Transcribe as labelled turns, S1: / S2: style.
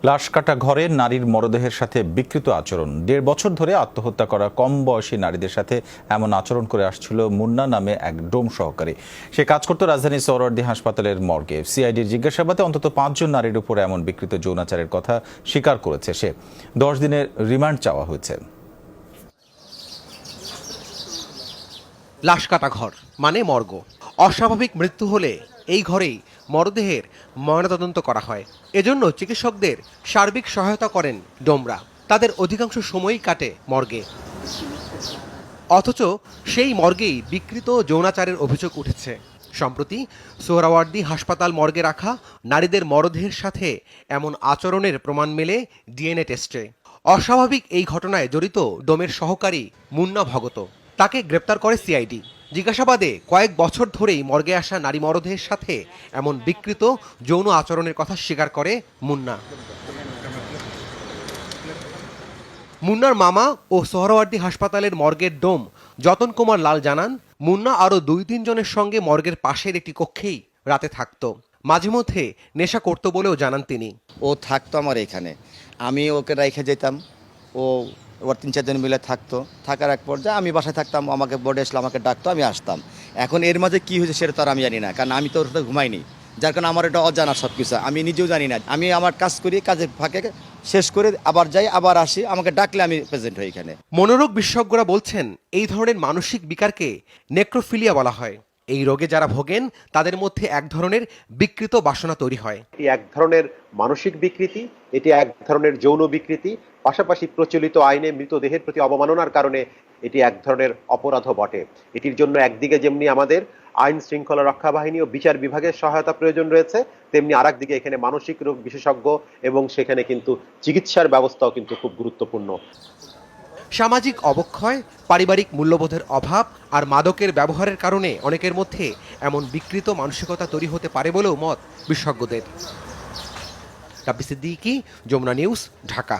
S1: লাশ কাটা ঘরে নারীর মরদেহের সাথে বিকৃত আচরণ। 1.5 বছর ধরে আত্মহত্যা করা কম বয়সী নারীদের সাথে এমন আচরণ করে আসছিল মুন্না নামে এক ডোম সহকারী। সে কাজ করত রাজধানীর সোহরাওয়ার্দী হাসপাতালের মর্গে। সিআইডির জিজ্ঞাসাবাদে অন্তত 5 জন নারীর উপরে এমন বিকৃত যৌনাচারের কথা স্বীকার করেছে সে। 10 দিনের রিমান্ড চাওয়া হয়েছে।
S2: লাশ কাটা ঘর মানে মর্গ। অস্বাভাবিক মৃত্যু হলে এই ঘরেই মরদেহের ময়নাতদন্ত করা হয়। এজন্য চিকিৎসকদের সার্বিক সহায়তা করেন ডোমরা। তাদের অধিকাংশ সময়ই কাটে মর্গে। অথচ সেই মর্গেই বিকৃত যৌনাচারের অভিযোগ উঠেছে। সম্প্রতি সোহরাওয়ার্দী হাসপাতাল মর্গে রাখা নারীদের মরদেহের সাথে এমন আচরণের প্রমাণ মেলে ডিএনএ টেস্টে। অস্বাভাবিক এই ঘটনায় জড়িত ডোমের সহকারী মুন্না ভগত। তাকে গ্রেপ্তার করে সিআইডি। জিজ্ঞাসাবাদে কয়েক বছর ধরেই মর্গে আসা নারী মরদেহের সাথে এমন বিকৃত যৌন আচরণের কথা স্বীকার করে মুন্না। মুন্নার মামা ও সোহরাওয়ার্দী হাসপাতালের মর্গের ডোম যতন কুমার লাল জানান, মুন্না আরও 2-3 জনের সঙ্গে মর্গের পাশের একটি কক্ষেই রাতে থাকতো। মাঝে মধ্যে নেশা করতো বলেও জানান তিনি।
S3: ও থাকতো আমার এখানে, আমি ওকে রেখে যেতাম, ও ওর 3-4 জন মিলে থাকতো। থাকার এক পর্যায়ে আমি বাসায় থাকতাম, আমাকে বোর্ডে আসলে আমাকে ডাকতো, আমি আসতাম। এখন এর মাঝে কি হয়েছে সেটা তো আর আমি জানি না, কারণ আমি তো ওর সাথে ঘুমাইনি, যার কারণে আমার এটা অজানা সব কিছু, আমি নিজেও জানি না। আমি আমার কাজ করি, কাজের ফাঁকে শেষ করে আবার যাই, আবার আসি, আমাকে ডাকলে আমি প্রেজেন্ট হই এখানে।
S2: মনোরোগ বিশেষজ্ঞরা বলছেন, এই ধরনের মানসিক বিকারকে নেক্রোফিলিয়া বলা হয়। এই রোগে যারা ভোগেন তাদের মধ্যে এক ধরনের বিকৃত বাসনা তৈরি হয়।
S4: এটি এক ধরনের মানসিক বিকৃতি, এটি এক ধরনের যৌন বিকৃতি, পাশাপাশি প্রচলিত আইনে মৃতদেহের প্রতি অবমাননার কারণে এটি এক ধরনের অপরাধও বটে। এটির জন্য একদিকে যেমনি আমাদের আইন শৃঙ্খলা রক্ষা বাহিনী ও বিচার বিভাগের সহায়তা প্রয়োজন রয়েছে, তেমনি আরেক দিকে এখানে মানসিক রোগ বিশেষজ্ঞ এবং সেখানে কিন্তু চিকিৎসার ব্যবস্থাও কিন্তু খুব গুরুত্বপূর্ণ।
S2: সামাজিক অবক্ষয়, পারিবারিক মূল্যবোধের অভাব আর মাদকের ব্যবহারের কারণে অনেকের মধ্যে এমন বিকৃত মানসিকতা তৈরি হতে পারে বলেও মত বিশেষজ্ঞদের। রাব্বি সিদ্দিকী, যমুনা নিউজ, ঢাকা।